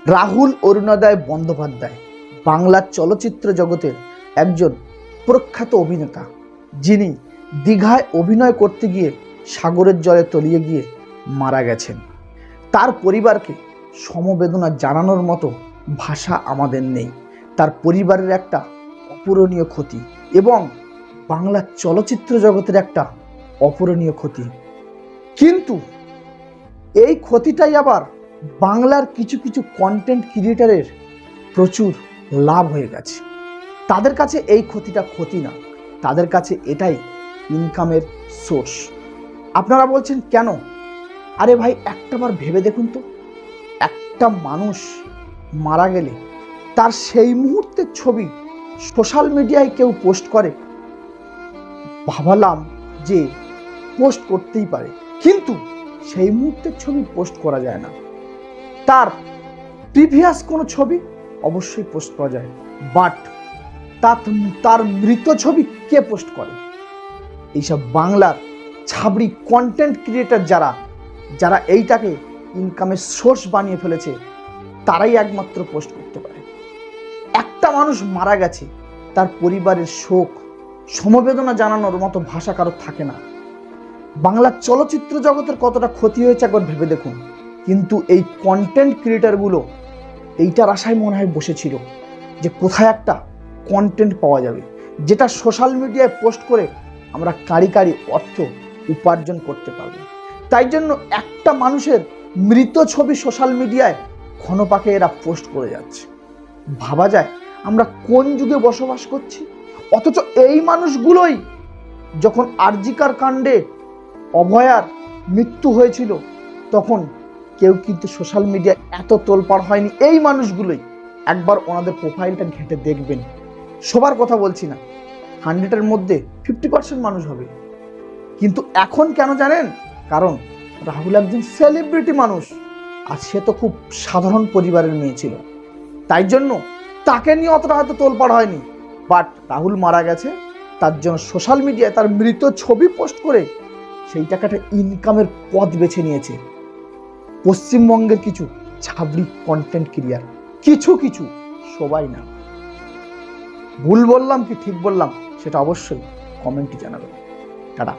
রাহুল অরুণোদয় বন্দ্যোপাধ্যায় বাংলার চলচ্চিত্র জগতের একজন প্রখ্যাত অভিনেতা, যিনি দীঘায় অভিনয় করতে গিয়ে সাগরের জলে তলিয়ে গিয়ে মারা গেছেন। তার পরিবারকে সমবেদনা জানানোর মতো ভাষা আমাদের নেই। তার পরিবারের একটা অপূরণীয় ক্ষতি এবং বাংলা চলচ্চিত্র জগতের একটা অপূরণীয় ক্ষতি। কিন্তু এই ক্ষতিটাই আবার বাংলার কিছু কিছু কন্টেন্ট ক্রিয়েটারের প্রচুর লাভ হয়ে গেছে। তাদের কাছে এই ক্ষতিটা ক্ষতি না, তাদের কাছে এটাই ইনকামের সোর্স। আপনারা বলছেন কেন? আরে ভাই, একটাবার ভেবে দেখুন তো, একটা মানুষ মারা গেলে তার সেই মুহূর্তের ছবি সোশ্যাল মিডিয়ায় কেউ পোস্ট করে। ভাবলাম যে পোস্ট করতেই পারে, কিন্তু সেই মুহূর্তের ছবি পোস্ট করা যায় না। তার প্রিভিয়াস কোনো ছবি অবশ্যই পোস্ট করা যায়, বাট তার মৃত ছবি কে পোস্ট করে? এইসব বাংলার ছাবড়ি কন্টেন্ট ক্রিয়েটার যারা এইটাকে ইনকামের সোর্স বানিয়ে ফেলেছে, তারাই একমাত্র পোস্ট করতে পারে। একটা মানুষ মারা গেছে, তার পরিবারের শোক সমবেদনা জানানোর মতো ভাষা কারোর থাকে না। বাংলার চলচ্চিত্র জগতের কতটা ক্ষতি হয়েছে একবার ভেবে দেখুন। কিন্তু এই কন্টেন্ট ক্রিয়েটারগুলো এইটার আশায় মনে হয় বসেছিল যে কোথায় একটা কন্টেন্ট পাওয়া যাবে, যেটা সোশ্যাল মিডিয়ায় পোস্ট করে আমরা কারি অর্থ উপার্জন করতে পারব। তাই জন্য একটা মানুষের মৃত ছবি সোশ্যাল মিডিয়ায় ক্ষণপাকে এরা পোস্ট করে যাচ্ছে। ভাবা যায় আমরা কোন যুগে বসবাস করছি। অথচ এই মানুষগুলোই যখন আরজিকার কাণ্ডে অভয়ার মৃত্যু হয়েছিল, তখন কেউ কিন্তু সোশ্যাল মিডিয়ায় এত তোলপাড় হয়নি। এই মানুষগুলোই, একবার ওনাদের প্রোফাইলটা ঘেঁটে দেখবেন। সবার কথা বলছি না, 100-এর মধ্যে 50% মানুষ হবে। কিন্তু এখন কেন জানেন? কারণ রাহুল একজন সেলিব্রিটি মানুষ, আর সে তো খুব সাধারণ পরিবারের মেয়ে ছিল। তাই জন্য তাকে নিয়ে অতটা হয়তো তোলপাড় হয়নি। বাট রাহুল মারা গেছে, তার জন্য সোশ্যাল মিডিয়ায় তার মৃত ছবি পোস্ট করে সেই টাকাটা ইনকামের পথ বেছে নিয়েছে পশ্চিমবঙ্গের কিছু ছাবড়ি কন্টেন্ট ক্রিয়েটার। কিছু, সবাই না। ভুল বললাম কি ঠিক বললাম সেটা অবশ্যই কমেন্টে জানাবেন। টাটা।